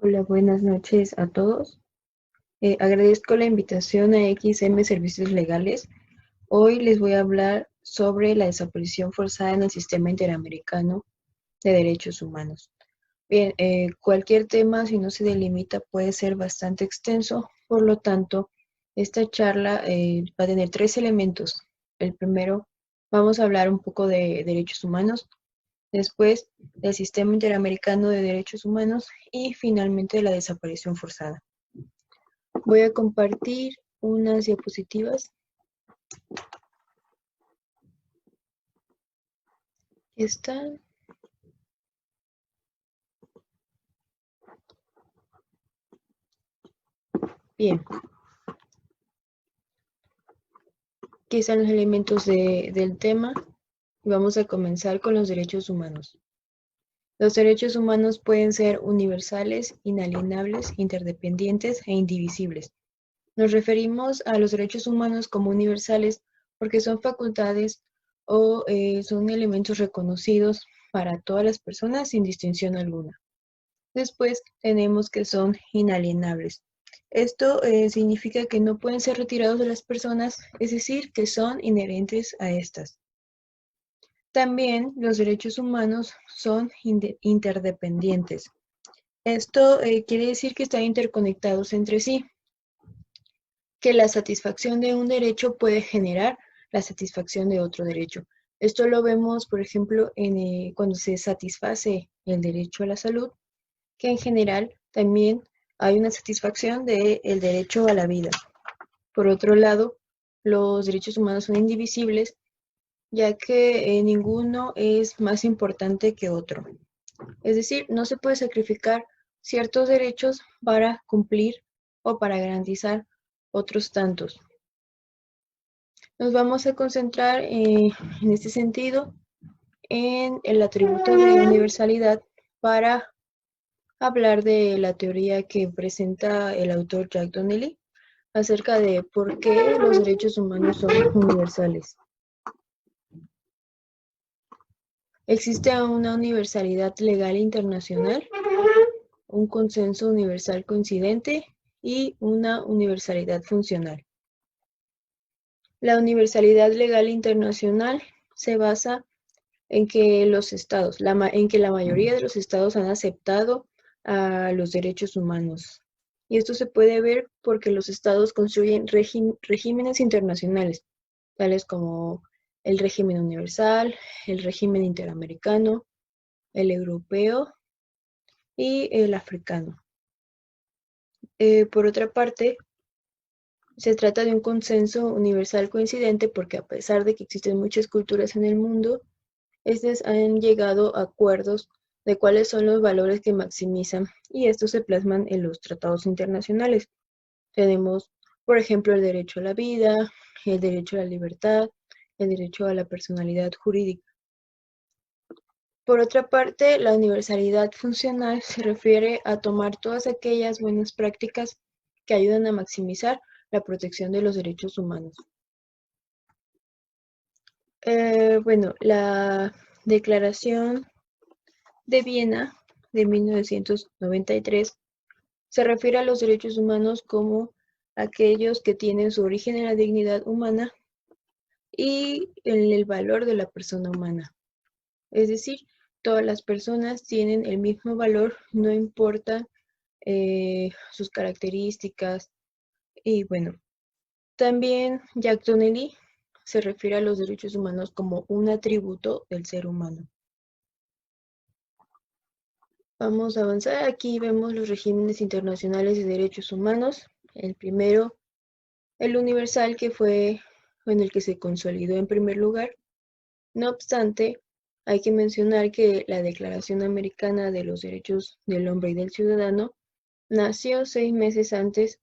Hola, buenas noches a todos. Agradezco la invitación a XM Servicios Legales. Hoy les voy a hablar sobre la desaparición forzada en el sistema interamericano de derechos humanos. Bien, cualquier tema, si no se delimita, puede ser bastante extenso. Por lo tanto, esta charla va a tener tres elementos. El primero, vamos a hablar un poco de derechos humanos. Después, del sistema interamericano de derechos humanos y finalmente de la desaparición forzada. Voy a compartir unas diapositivas. Aquí están. Bien. Aquí están los elementos del tema. Vamos a comenzar con los derechos humanos. Los derechos humanos pueden ser universales, inalienables, interdependientes e indivisibles. Nos referimos a los derechos humanos como universales porque son facultades o son elementos reconocidos para todas las personas sin distinción alguna. Después tenemos que son inalienables. Esto significa que no pueden ser retirados de las personas, es decir, que son inherentes a estas. También los derechos humanos son interdependientes. Esto quiere decir que están interconectados entre sí, que la satisfacción de un derecho puede generar la satisfacción de otro derecho. Esto lo vemos, por ejemplo, cuando se satisface el derecho a la salud, que en general también hay una satisfacción del derecho a la vida. Por otro lado, los derechos humanos son indivisibles, ya que ninguno es más importante que otro. Es decir, no se puede sacrificar ciertos derechos para cumplir o para garantizar otros tantos. Nos vamos a concentrar en este sentido en el atributo de universalidad para hablar de la teoría que presenta el autor Jack Donnelly acerca de por qué los derechos humanos son universales. Existe una universalidad legal internacional, un consenso universal coincidente y una universalidad funcional. La universalidad legal internacional se basa en que los estados, en que la mayoría de los estados han aceptado a los derechos humanos. Y esto se puede ver porque los estados construyen regímenes internacionales, tales como el régimen universal, el régimen interamericano, el europeo y el africano. Por otra parte, se trata de un consenso universal coincidente porque a pesar de que existen muchas culturas en el mundo, estas han llegado a acuerdos de cuáles son los valores que maximizan y estos se plasman en los tratados internacionales. Tenemos, por ejemplo, el derecho a la vida, el derecho a la libertad, el derecho a la personalidad jurídica. Por otra parte, la universalidad funcional se refiere a tomar todas aquellas buenas prácticas que ayudan a maximizar la protección de los derechos humanos. Bueno, la Declaración de Viena de 1993 se refiere a los derechos humanos como aquellos que tienen su origen en la dignidad humana y en el valor de la persona humana. Es decir, todas las personas tienen el mismo valor, no importa sus características. Y bueno, también Jack Donnelly se refiere a los derechos humanos como un atributo del ser humano. Vamos a avanzar. Aquí vemos los regímenes internacionales de derechos humanos. El primero, el universal, que fue en el que se consolidó en primer lugar. No obstante, hay que mencionar que la Declaración Americana de los Derechos del Hombre y del Ciudadano nació 6 meses antes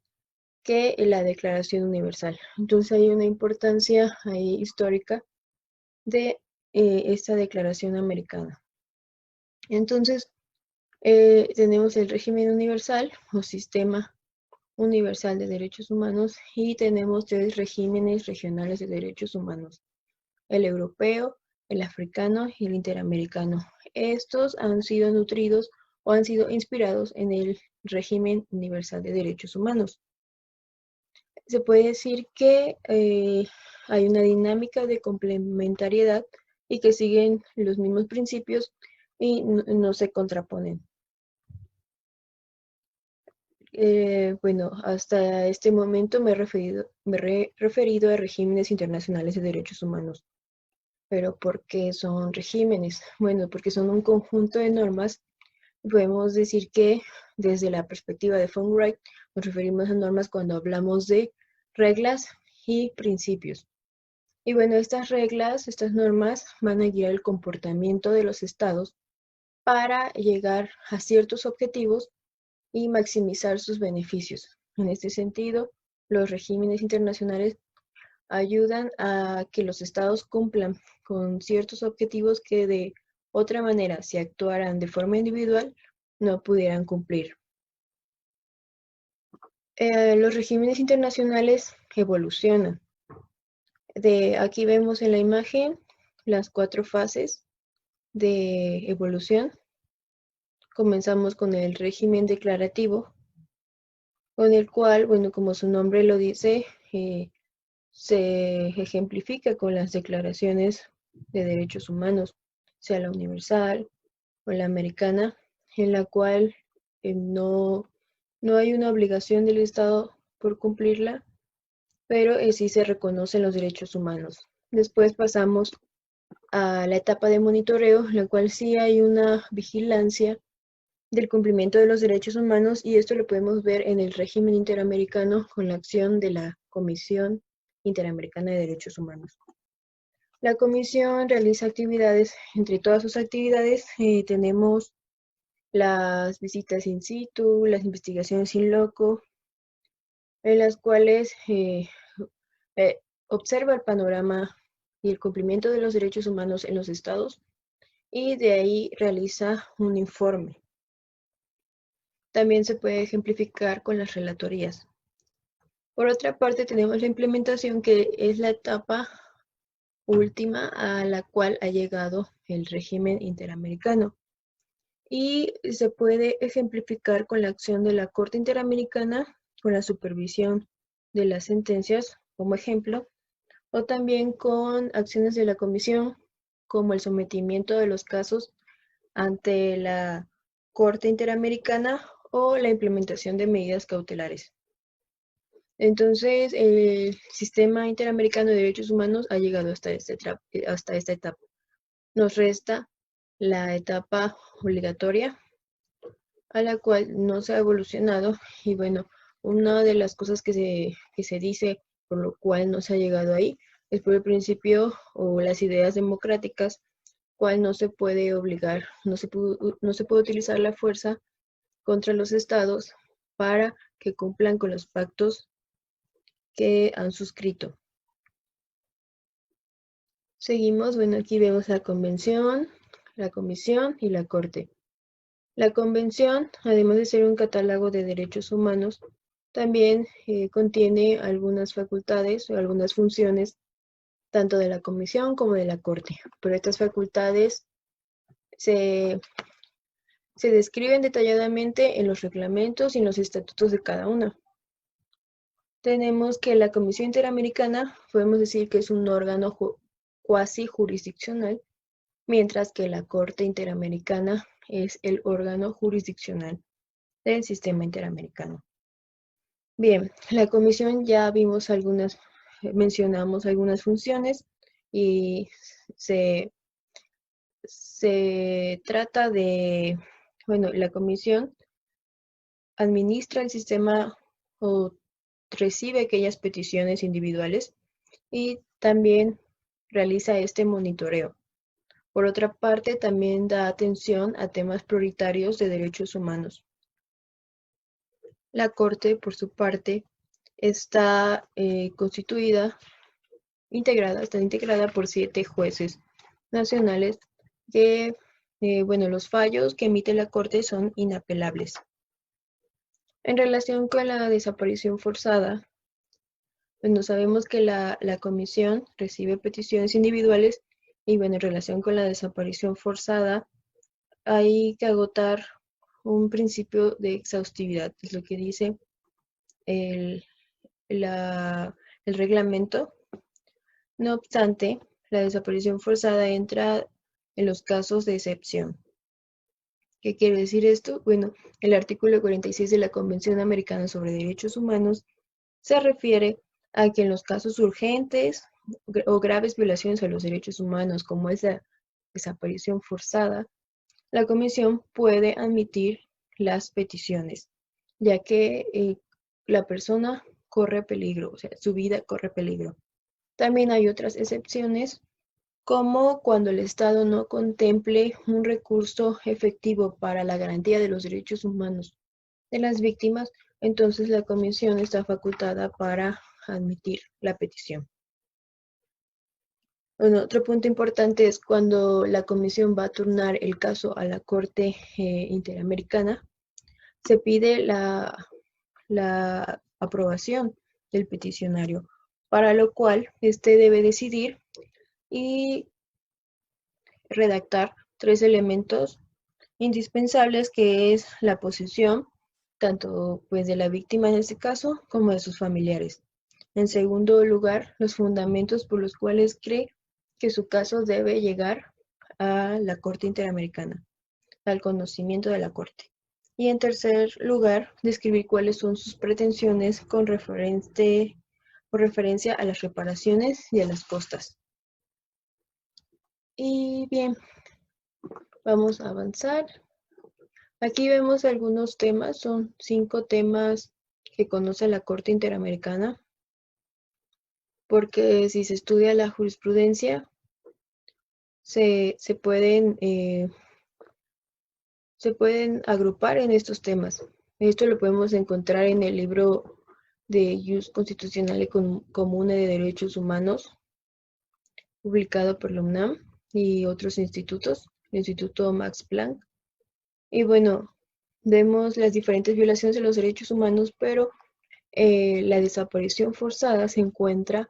que la Declaración Universal. Entonces hay una importancia ahí histórica de esta Declaración Americana. Entonces, tenemos el régimen universal o sistema universal de derechos humanos y tenemos 3 regímenes regionales de derechos humanos: el europeo, el africano y el interamericano. Estos han sido nutridos o han sido inspirados en el régimen universal de derechos humanos. Se puede decir que hay una dinámica de complementariedad y que siguen los mismos principios y no se contraponen. Bueno, hasta este momento me he referido a regímenes internacionales de derechos humanos. ¿Pero por qué son regímenes? Bueno, porque son un conjunto de normas. Podemos decir que desde la perspectiva de von Wright nos referimos a normas cuando hablamos de reglas y principios. Y bueno, estas reglas, estas normas van a guiar el comportamiento de los estados para llegar a ciertos objetivos y maximizar sus beneficios. En este sentido, los regímenes internacionales ayudan a que los estados cumplan con ciertos objetivos que de otra manera, si actuaran de forma individual, no pudieran cumplir. Los regímenes internacionales evolucionan. Aquí vemos en la imagen las 4 fases de evolución. Comenzamos con el régimen declarativo, con el cual, bueno, como su nombre lo dice, se ejemplifica con las declaraciones de derechos humanos, sea la universal o la americana, en la cual no hay una obligación del Estado por cumplirla, pero sí se reconocen los derechos humanos. Después pasamos a la etapa de monitoreo, en la cual sí hay una vigilancia del cumplimiento de los derechos humanos, y esto lo podemos ver en el régimen interamericano con la acción de la Comisión Interamericana de Derechos Humanos. La comisión realiza actividades. Entre todas sus actividades tenemos las visitas in situ, las investigaciones in loco, en las cuales observa el panorama y el cumplimiento de los derechos humanos en los estados, y de ahí realiza un informe. También se puede ejemplificar con las relatorías. Por otra parte, tenemos la implementación, que es la etapa última a la cual ha llegado el régimen interamericano. Y se puede ejemplificar con la acción de la Corte Interamericana, con la supervisión de las sentencias, como ejemplo, o también con acciones de la Comisión, como el sometimiento de los casos ante la Corte Interamericana o la implementación de medidas cautelares. Entonces, el Sistema Interamericano de Derechos Humanos ha llegado hasta esta etapa. Nos resta la etapa obligatoria, a la cual no se ha evolucionado, y bueno, una de las cosas que se dice por lo cual no se ha llegado ahí es por el principio o las ideas democráticas, cual no se puede obligar, no se puede utilizar la fuerza contra los estados para que cumplan con los pactos que han suscrito. Seguimos, bueno, aquí vemos la Convención, la Comisión y la Corte. La Convención, además de ser un catálogo de derechos humanos, también contiene algunas facultades o algunas funciones, tanto de la Comisión como de la Corte. Pero estas facultades se describen detalladamente en los reglamentos y en los estatutos de cada una. Tenemos que la Comisión Interamericana, podemos decir que es un órgano cuasi jurisdiccional, mientras que la Corte Interamericana es el órgano jurisdiccional del sistema interamericano. Bien, la comisión ya vimos mencionamos algunas funciones, y se trata de, bueno, la comisión administra el sistema o recibe aquellas peticiones individuales y también realiza este monitoreo. Por otra parte, también da atención a temas prioritarios de derechos humanos. La Corte, por su parte, está integrada por 7 jueces nacionales que, bueno, los fallos que emite la Corte son inapelables. En relación con la desaparición forzada, bueno, sabemos que la comisión recibe peticiones individuales, y bueno, en relación con la desaparición forzada, hay que agotar un principio de exhaustividad, es lo que dice el reglamento. No obstante, la desaparición forzada entra en los casos de excepción. ¿Qué quiere decir esto? Bueno, el artículo 46 de la Convención Americana sobre Derechos Humanos se refiere a que en los casos urgentes o graves violaciones a los derechos humanos, como es la desaparición forzada, la Comisión puede admitir las peticiones, ya que la persona corre peligro, o sea, su vida corre peligro. También hay otras excepciones, como cuando el Estado no contemple un recurso efectivo para la garantía de los derechos humanos de las víctimas, entonces la Comisión está facultada para admitir la petición. Bueno, otro punto importante es cuando la Comisión va a turnar el caso a la Corte Interamericana, se pide la aprobación del peticionario, para lo cual éste debe decidir y redactar 3 elementos indispensables, que es la posición, tanto pues de la víctima en este caso, como de sus familiares. En segundo lugar, los fundamentos por los cuales cree que su caso debe llegar a la Corte Interamericana, al conocimiento de la Corte. Y en tercer lugar, describir cuáles son sus pretensiones con referencia a las reparaciones y a las costas. Y bien, vamos a avanzar. Aquí vemos algunos temas, son 5 temas que conoce la Corte Interamericana, porque si se estudia la jurisprudencia, se pueden agrupar en estos temas. Esto lo podemos encontrar en el libro de Jus Constitucional Comune de Derechos Humanos, publicado por la UNAM y otros institutos, el Instituto Max Planck. Y bueno, vemos las diferentes violaciones de los derechos humanos, pero la desaparición forzada se encuentra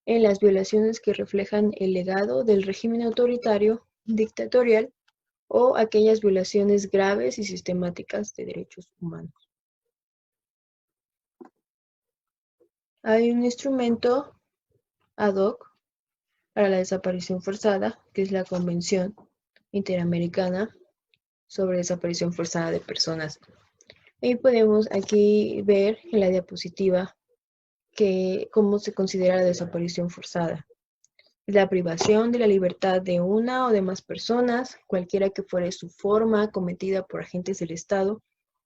en las violaciones que reflejan el legado del régimen autoritario, dictatorial, o aquellas violaciones graves y sistemáticas de derechos humanos. Hay un instrumento ad hoc para la desaparición forzada, que es la Convención Interamericana sobre Desaparición Forzada de Personas. Y podemos aquí ver en la diapositiva cómo se considera la desaparición forzada. La privación de la libertad de una o de más personas, cualquiera que fuere su forma, cometida por agentes del Estado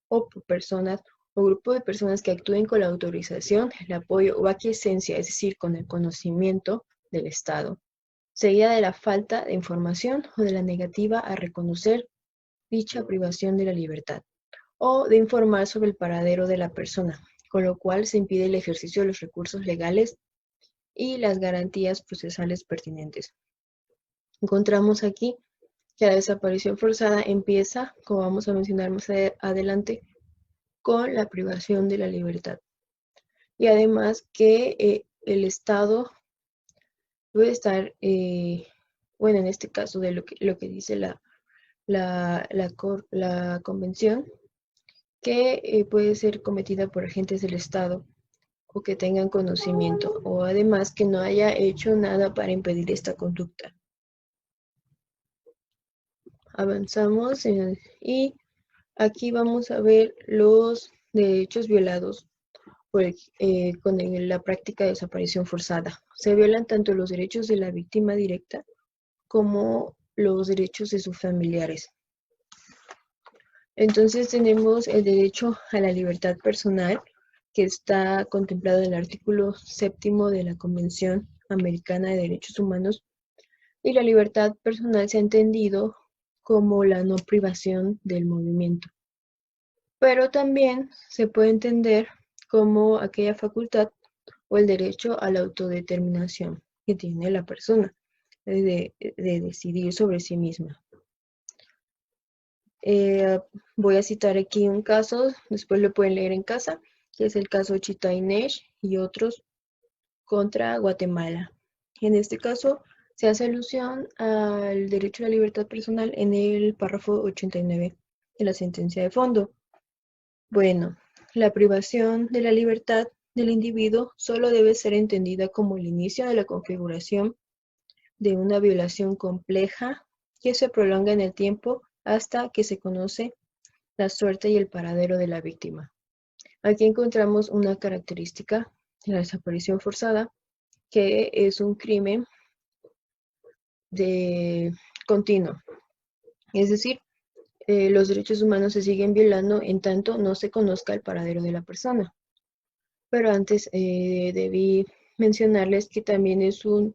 o por personas o grupo de personas que actúen con la autorización, el apoyo o aquiescencia, es decir, con el conocimiento del Estado, seguida de la falta de información o de la negativa a reconocer dicha privación de la libertad, o de informar sobre el paradero de la persona, con lo cual se impide el ejercicio de los recursos legales y las garantías procesales pertinentes. Encontramos aquí que la desaparición forzada empieza, como vamos a mencionar más adelante, con la privación de la libertad. Y además que el Estado debe estar, bueno, en este caso de lo que dice la Convención, que puede ser cometida por agentes del Estado o que tengan conocimiento, o además que no haya hecho nada para impedir esta conducta. Avanzamos y aquí vamos a ver los derechos violados con la práctica de desaparición forzada. Se violan tanto los derechos de la víctima directa como los derechos de sus familiares. Entonces tenemos el derecho a la libertad personal, que está contemplado en el artículo 7º de la Convención Americana de Derechos Humanos, y la libertad personal se ha entendido como la no privación del movimiento. Pero también se puede entender como aquella facultad o el derecho a la autodeterminación que tiene la persona de decidir sobre sí misma. Voy a citar aquí un caso, después lo pueden leer en casa, que es el caso Chita Inés y otros contra Guatemala. En este caso se hace alusión al derecho a la libertad personal en el párrafo 89 de la sentencia de fondo. Bueno, la privación de la libertad del individuo solo debe ser entendida como el inicio de la configuración de una violación compleja que se prolonga en el tiempo hasta que se conoce la suerte y el paradero de la víctima. Aquí encontramos una característica de la desaparición forzada, que es un crimen continuo. Es decir, los derechos humanos se siguen violando en tanto no se conozca el paradero de la persona. Pero antes debí mencionarles que también es un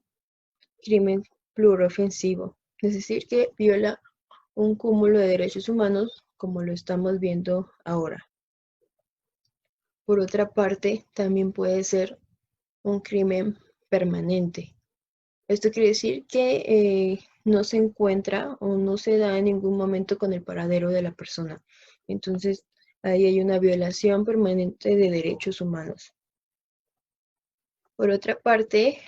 crimen pluriofensivo, es decir, que viola un cúmulo de derechos humanos como lo estamos viendo ahora. Por otra parte, también puede ser un crimen permanente. Esto quiere decir que no se encuentra o no se da en ningún momento con el paradero de la persona. Entonces, ahí hay una violación permanente de derechos humanos. Por otra parte,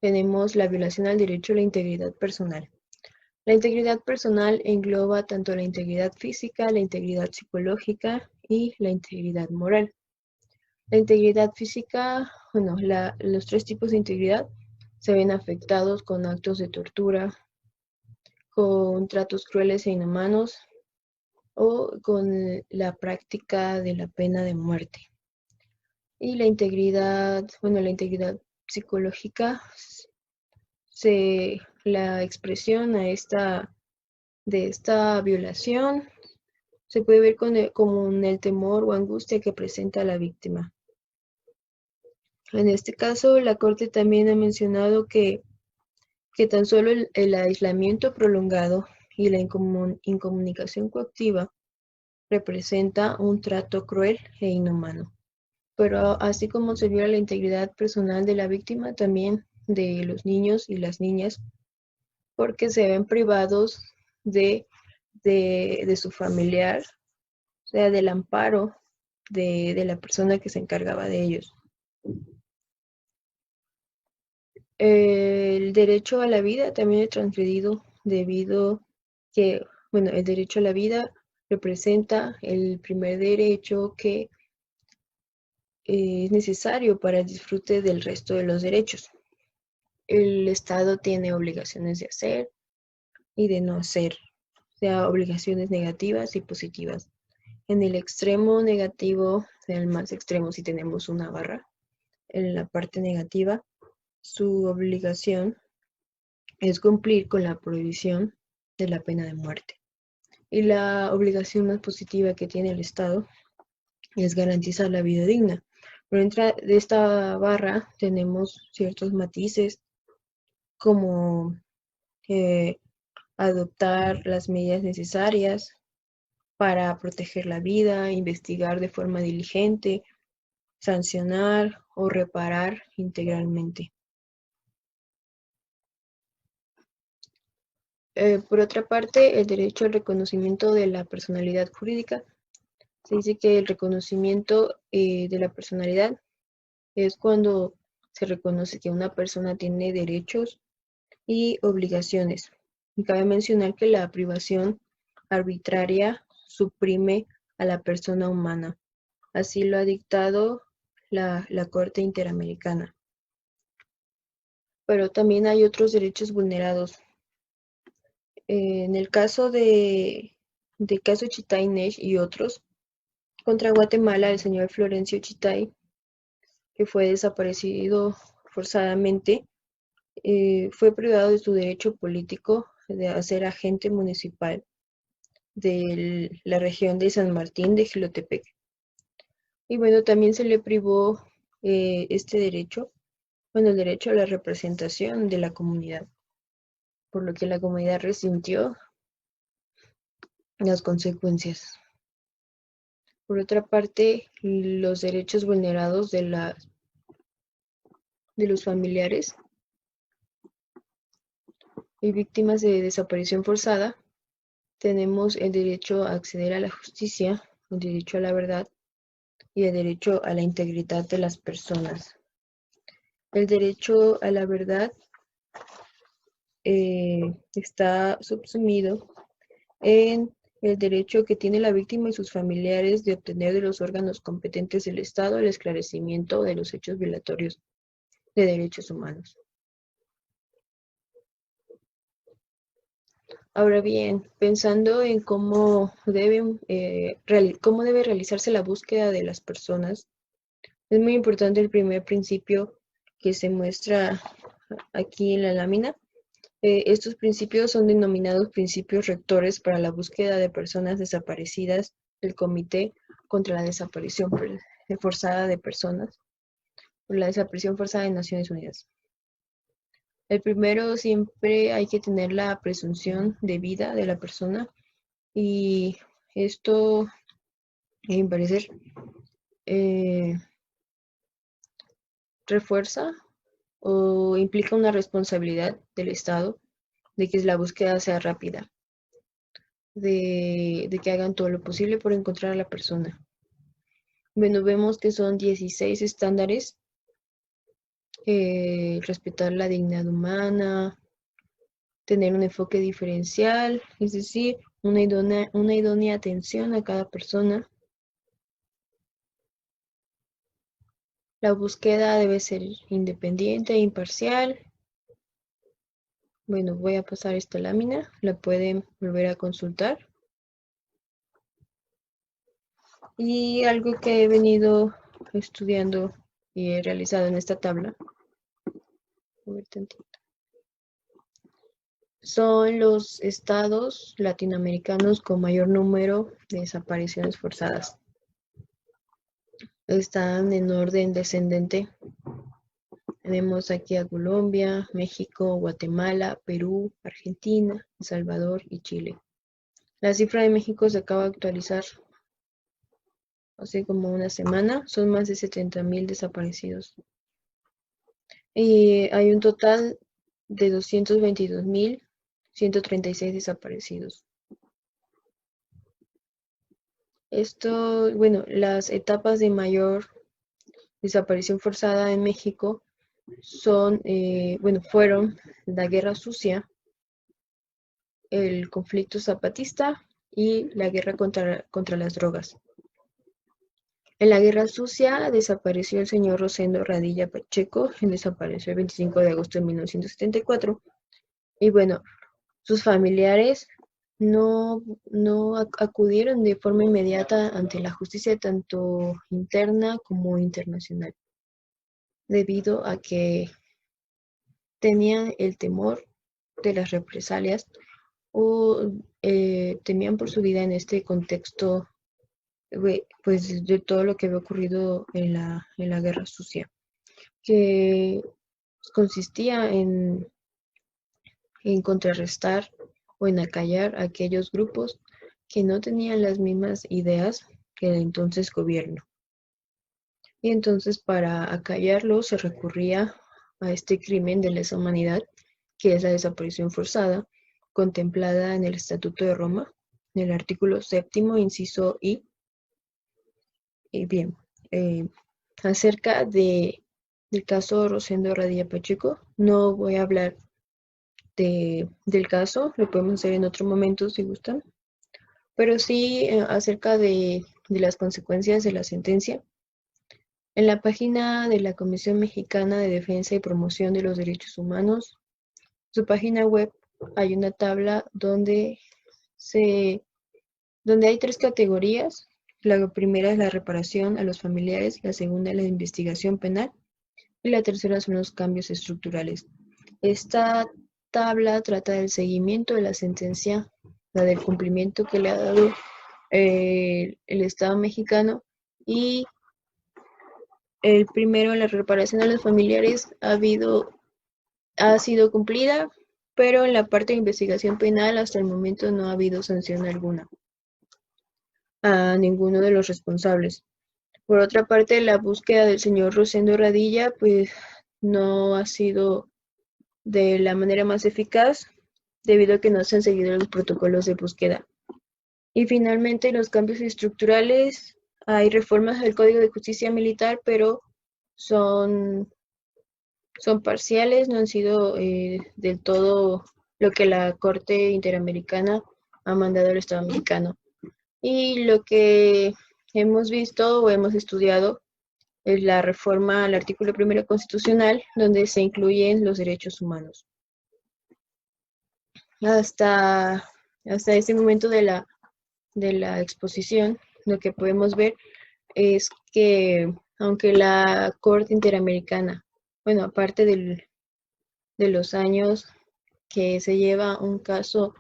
tenemos la violación al derecho a la integridad personal. La integridad personal engloba tanto la integridad física, la integridad psicológica y la integridad moral. La integridad física, bueno, los tres tipos de integridad se ven afectados con actos de tortura, con tratos crueles e inhumanos o con la práctica de la pena de muerte. Y la integridad psicológica, la expresión de esta violación se puede ver como el temor o angustia que presenta la víctima. En este caso, la Corte también ha mencionado que tan solo el aislamiento prolongado y la incomunicación coactiva representa un trato cruel e inhumano. Pero así como se viola la integridad personal de la víctima, también de los niños y las niñas, porque se ven privados de su familiar, o sea, del amparo de la persona que se encargaba de ellos. El derecho a la vida también es transgredido debido que, el derecho a la vida representa el primer derecho que es necesario para el disfrute del resto de los derechos. El Estado tiene obligaciones de hacer y de no hacer, o sea, obligaciones negativas y positivas. En el extremo negativo, en el más extremo, si tenemos una barra, en la parte negativa, su obligación es cumplir con la prohibición de la pena de muerte. Y la obligación más positiva que tiene el Estado es garantizar la vida digna. Pero dentro de esta barra tenemos ciertos matices como adoptar las medidas necesarias para proteger la vida, investigar de forma diligente, sancionar o reparar integralmente. Por otra parte, el derecho al reconocimiento de la personalidad jurídica. Se dice que el reconocimiento de la personalidad es cuando se reconoce que una persona tiene derechos y obligaciones. Y cabe mencionar que la privación arbitraria suprime a la persona humana. Así lo ha dictado la Corte Interamericana. Pero también hay otros derechos vulnerados. En el caso del caso Chitay Nesh y otros, contra Guatemala, el señor Florencio Chitay, que fue desaparecido forzadamente, fue privado de su derecho político de ser agente municipal de la región de San Martín de Jilotepec. Y bueno, también se le privó este derecho, el derecho a la representación de la comunidad, por lo que la comunidad resintió las consecuencias. Por otra parte, los derechos vulnerados de los familiares y víctimas de desaparición forzada, tenemos el derecho a acceder a la justicia, el derecho a la verdad y el derecho a la integridad de las personas. El derecho a la verdad está subsumido en el derecho que tiene la víctima y sus familiares de obtener de los órganos competentes del Estado el esclarecimiento de los hechos violatorios de derechos humanos. Ahora bien, pensando en cómo debe realizarse la búsqueda de las personas, es muy importante el primer principio que se muestra aquí en la lámina. Estos principios son denominados principios rectores para la búsqueda de personas desaparecidas del Comité contra la Desaparición Forzada de Personas, por la desaparición forzada de Naciones Unidas. El primero, siempre hay que tener la presunción de vida de la persona, y esto, en mi parecer, refuerza o implica una responsabilidad del Estado de que la búsqueda sea rápida, de que hagan todo lo posible por encontrar a la persona. Bueno, vemos que son 16 estándares: respetar la dignidad humana, tener un enfoque diferencial, es decir, una idónea atención a cada persona. La búsqueda debe ser independiente e imparcial. Bueno, voy a pasar esta lámina, la pueden volver a consultar. Y algo que he venido estudiando y he realizado en esta tabla, son los estados latinoamericanos con mayor número de desapariciones forzadas. Están en orden descendente. Tenemos aquí a Colombia, México, Guatemala, Perú, Argentina, El Salvador y Chile. La cifra de México se acaba de actualizar hace como una semana. Son más de 70,000 desaparecidos. Y hay un total de 222,136 desaparecidos. Esto, bueno, las etapas de mayor desaparición forzada en México fueron la Guerra Sucia, el conflicto zapatista y la guerra contra las drogas. En la Guerra Sucia desapareció el señor Rosendo Radilla Pacheco, él desapareció el 25 de agosto de 1974, y bueno, sus familiares no acudieron de forma inmediata ante la justicia tanto interna como internacional, debido a que tenían el temor de las represalias o temían por su vida en este contexto, pues de todo lo que había ocurrido en la Guerra Sucia, que consistía en contrarrestar o en acallar a aquellos grupos que no tenían las mismas ideas que el entonces gobierno. Y entonces, para acallarlo, se recurría a este crimen de lesa humanidad, que es la desaparición forzada, contemplada en el Estatuto de Roma, en el artículo 7º, inciso I. Y bien, acerca del caso Rosendo Radilla Pacheco, no voy a hablar del caso, lo podemos hacer en otro momento si gustan, pero sí acerca de las consecuencias de la sentencia. En la página de la Comisión Mexicana de Defensa y Promoción de los Derechos Humanos, su página web, hay una tabla donde hay 3 categorías. La primera es la reparación a los familiares, la segunda es la investigación penal y la tercera son los cambios estructurales. Esta tabla trata del seguimiento de la sentencia, la del cumplimiento que le ha dado el Estado mexicano, y el primero, la reparación a los familiares, ha sido cumplida, pero en la parte de investigación penal hasta el momento no ha habido sanción alguna a ninguno de los responsables. Por otra parte, la búsqueda del señor Rosendo Radilla pues no ha sido de la manera más eficaz, debido a que no se han seguido los protocolos de búsqueda. Y finalmente, los cambios estructurales. Hay reformas al Código de Justicia Militar, pero son parciales, no han sido del todo lo que la Corte Interamericana ha mandado el Estado mexicano. Y lo que hemos visto o hemos estudiado es la reforma al artículo 1 constitucional, donde se incluyen los derechos humanos. Hasta este momento de la exposición, lo que podemos ver es que aunque la Corte Interamericana, bueno, aparte de los años que se lleva un caso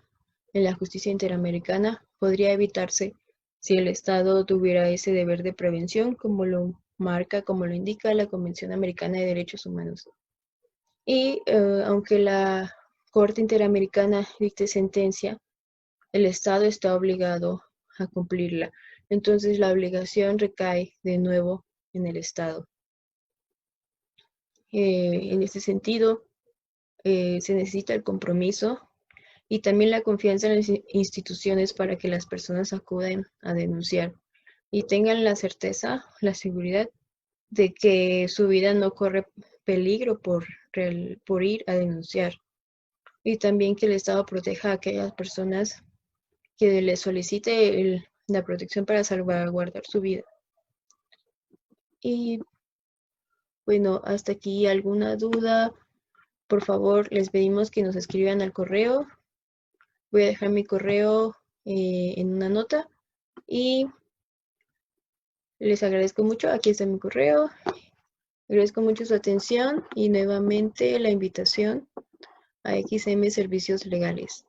en la justicia interamericana, podría evitarse si el Estado tuviera ese deber de prevención, como lo marca, como lo indica la Convención Americana de Derechos Humanos. Y aunque la Corte Interamericana dicte sentencia, el Estado está obligado a cumplirla. Entonces la obligación recae de nuevo en el Estado. En este sentido, se necesita el compromiso y también la confianza en las instituciones para que las personas acudan a denunciar y tengan la certeza, la seguridad de que su vida no corre peligro por ir a denunciar. Y también que el Estado proteja a aquellas personas que les solicite la protección para salvaguardar su vida. Y bueno, hasta aquí alguna duda. Por favor, les pedimos que nos escriban al correo. Voy a dejar mi correo en una nota y les agradezco mucho. Aquí está mi correo. Agradezco mucho su atención y nuevamente la invitación a XM Servicios Legales.